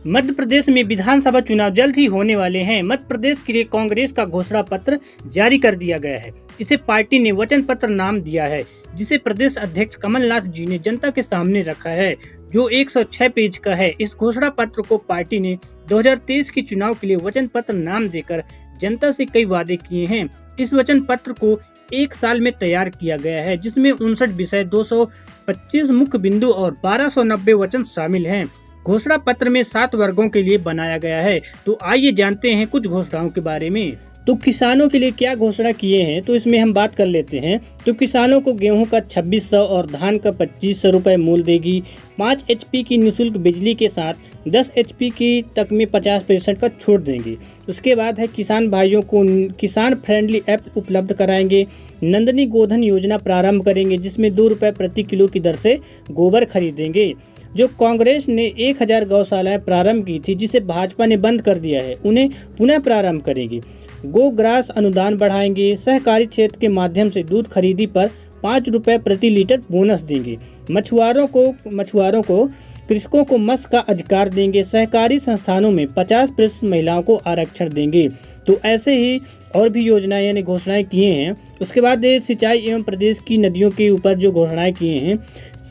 मध्य प्रदेश में विधानसभा चुनाव जल्द ही होने वाले हैं। मध्य प्रदेश के लिए कांग्रेस का घोषणा पत्र जारी कर दिया गया है। इसे पार्टी ने वचन पत्र नाम दिया है, जिसे प्रदेश अध्यक्ष कमलनाथ जी ने जनता के सामने रखा है, जो 106 पेज का है। इस घोषणा पत्र को पार्टी ने 2023 के चुनाव के लिए वचन पत्र नाम देकर जनता से कई वादे किए हैं। इस वचन पत्र को 1 साल में तैयार किया गया है, जिसमें 59 विषय, 225 मुख्य बिंदु और 1290 वचन शामिल हैं। घोषणा पत्र में 7 वर्गों के लिए बनाया गया है। तो आइए जानते हैं कुछ घोषणाओं के बारे में। तो किसानों के लिए क्या घोषणा किए हैं, तो इसमें हम बात कर लेते हैं। तो किसानों को गेहूं का 2600 और धान का 2500 रुपए मूल्य देगी। 5 HP की निःशुल्क बिजली के साथ 10 HP की तक में 50% का छूट देंगे। उसके बाद है किसान भाइयों को किसान फ्रेंडली ऐप उपलब्ध कराएंगे। नंदनी गोधन योजना प्रारंभ करेंगे, जिसमें 2 रुपए प्रति किलो की दर से गोबर खरीदेंगे। जो कांग्रेस ने 1000 गौशालाएं प्रारंभ की थी, जिसे भाजपा ने बंद कर दिया है, उन्हें पुनः प्रारंभ करेगी। गोग्रास अनुदान बढ़ाएंगे। सहकारी क्षेत्र के माध्यम से दूध खरीदी पर 5 रुपए प्रति लीटर बोनस देंगे। मछुआरों को कृषकों को मत्स्य का अधिकार देंगे। सहकारी संस्थानों में 50% महिलाओं को आरक्षण देंगे। तो ऐसे ही और भी योजनाएं यानी घोषणाएं किए हैं। उसके बाद सिंचाई एवं प्रदेश की नदियों के ऊपर जो घोषणाएं किए हैं,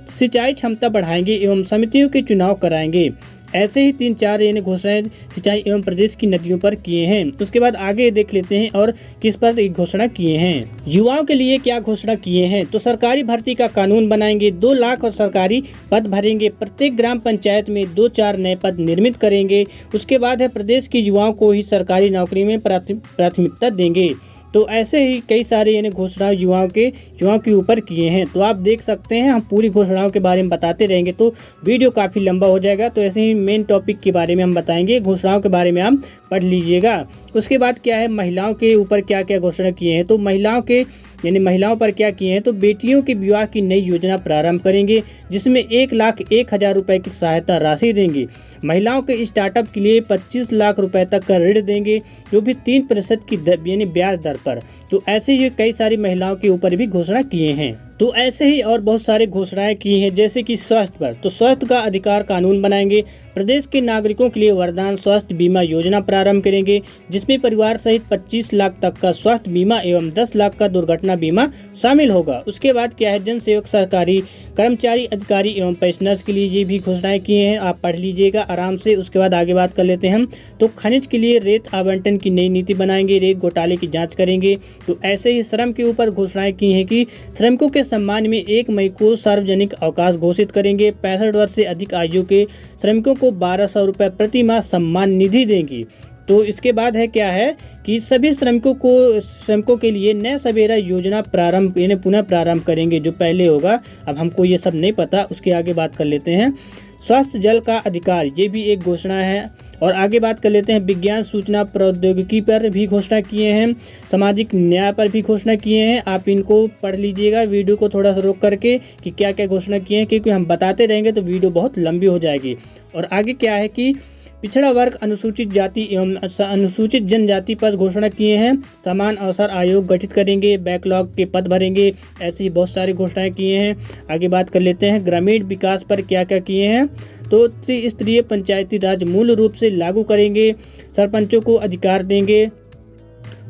सिंचाई क्षमता बढ़ाएंगे एवं समितियों के चुनाव कराएंगे। ऐसे ही 3-4 यानी घोषणाएं सिंचाई एवं प्रदेश की नदियों पर किए हैं। उसके बाद आगे देख लेते हैं और किस पर घोषणा किए हैं। युवाओं के लिए क्या घोषणा किए हैं, तो सरकारी भर्ती का कानून बनाएंगे। 2 लाख और सरकारी पद भरेंगे। प्रत्येक ग्राम पंचायत में 2-4 नए पद निर्मित करेंगे। उसके बाद है प्रदेश के युवाओं को ही सरकारी नौकरी में प्राथमिकता देंगे। तो ऐसे ही कई सारे यानी घोषणाएं युवाओं के ऊपर किए हैं। तो आप देख सकते हैं, हम पूरी घोषणाओं के बारे में बताते रहेंगे तो वीडियो काफ़ी लंबा हो जाएगा। तो ऐसे ही मेन टॉपिक के बारे में हम बताएंगे, घोषणाओं के बारे में हम पढ़ लीजिएगा। उसके बाद क्या है, महिलाओं के ऊपर क्या क्या घोषणा किए हैं। तो महिलाओं पर क्या किए हैं, तो बेटियों के विवाह की नई योजना प्रारंभ करेंगे, जिसमें 1,01,000 रुपए की सहायता राशि देंगे। महिलाओं के स्टार्टअप के लिए 25 लाख रुपए तक का ऋण देंगे, जो भी 3% की यानी ब्याज दर पर। तो ऐसे ही कई सारी महिलाओं के ऊपर भी घोषणा किए हैं। तो ऐसे ही और बहुत सारे घोषणाएं की हैं, जैसे कि स्वास्थ्य पर। तो स्वास्थ्य का अधिकार कानून बनाएंगे। प्रदेश के नागरिकों के लिए वरदान स्वास्थ्य बीमा योजना प्रारंभ करेंगे, जिसमें परिवार सहित 25 लाख तक का स्वास्थ्य बीमा एवं 10 लाख का दुर्घटना बीमा शामिल होगा। उसके बाद क्या है, जन सेवक, सरकारी कर्मचारी, अधिकारी एवं पेंशनर्स के लिए ये भी घोषणाएं किए हैं। आप पढ़ लीजिएगा आराम से। उसके बाद आगे बात कर लेते हैं हम। तो खनिज के लिए रेत आवंटन की नई नीति बनाएंगे। रेत घोटाले की जाँच करेंगे। तो ऐसे ही श्रम के ऊपर घोषणाएं की हैं कि श्रमिकों के सम्मान में 1 मई को सार्वजनिक अवकाश घोषित करेंगे। 65 वर्ष से अधिक आयु के श्रमिकों को 1200 रुपए प्रति माह सम्मान निधि देंगी। तो इसके बाद है क्या है कि सभी श्रमिकों के लिए नया सवेरा योजना पुनः प्रारंभ करेंगे, जो पहले होगा। अब हमको ये सब नहीं पता। उसके आगे बात कर लेते हैं। स्वास्थ्य जल का अधिकार, ये भी एक घोषणा है। और आगे बात कर लेते हैं, विज्ञान सूचना प्रौद्योगिकी पर भी घोषणा किए हैं। सामाजिक न्याय पर भी घोषणा किए हैं। आप इनको पढ़ लीजिएगा वीडियो को थोड़ा सा रोक करके कि क्या क्या घोषणा किए हैं, क्योंकि हम बताते रहेंगे तो वीडियो बहुत लंबी हो जाएगी। और आगे क्या है कि पिछड़ा वर्ग, अनुसूचित जाति एवं अनुसूचित जनजाति पर घोषणा किए हैं। समान अवसर आयोग गठित करेंगे। बैकलॉग के पद भरेंगे। ऐसी बहुत सारी घोषणाएं किए हैं। आगे बात कर लेते हैं, ग्रामीण विकास पर क्या क्या किए हैं। तो त्रिस्तरीय पंचायती राज मूल रूप से लागू करेंगे। सरपंचों को अधिकार देंगे।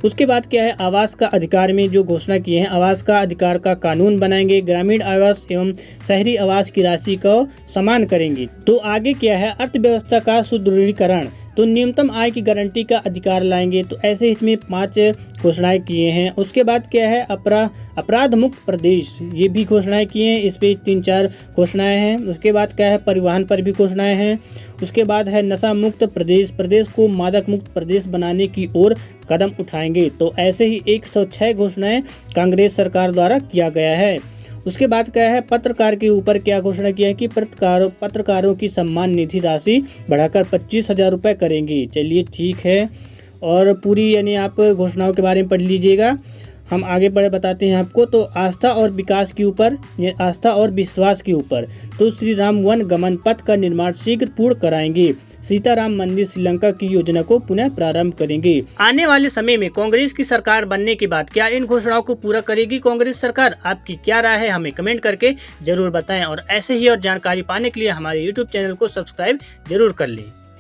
उसके बाद क्या है, आवास का अधिकार में जो घोषणा किए हैं, आवास का अधिकार का कानून बनाएंगे। ग्रामीण आवास एवं शहरी आवास की राशि को समान करेंगे। तो आगे क्या है, अर्थव्यवस्था का सुदृढ़ीकरण। तो न्यूनतम आय की गारंटी का अधिकार लाएंगे। तो ऐसे इसमें 5 घोषणाएं किए हैं। उसके बाद क्या है, अपराध मुक्त प्रदेश, ये भी घोषणाएं किए हैं। इस पे 3-4 घोषणाएं हैं। उसके बाद क्या है, परिवहन पर भी घोषणाएं हैं। उसके बाद है नशा मुक्त प्रदेश, प्रदेश को मादक मुक्त प्रदेश बनाने की ओर कदम उठाएंगे। तो ऐसे ही 106 घोषणाएं कांग्रेस सरकार द्वारा किया गया है। उसके बाद क्या है, पत्रकार के ऊपर क्या घोषणा किया है कि पत्रकारों की सम्मान निधि राशि बढ़ाकर 25,000 रुपये करेंगी। चलिए ठीक है। और पूरी यानी आप घोषणाओं के बारे में पढ़ लीजिएगा। हम आगे बढ़े बताते हैं आपको। तो आस्था और विकास के ऊपर, आस्था और विश्वास के ऊपर, तो श्री राम वन गमन पथ का निर्माण शीघ्र पूर्ण कराएंगे। सीताराम मंदिर श्रीलंका की योजना को पुनः प्रारंभ करेंगे। आने वाले समय में कांग्रेस की सरकार बनने के बाद क्या इन घोषणाओं को पूरा करेगी कांग्रेस सरकार? आपकी क्या राय है, हमें कमेंट करके जरूर बताएं। और ऐसे ही और जानकारी पाने के लिए हमारे YouTube चैनल को सब्सक्राइब जरूर कर लें।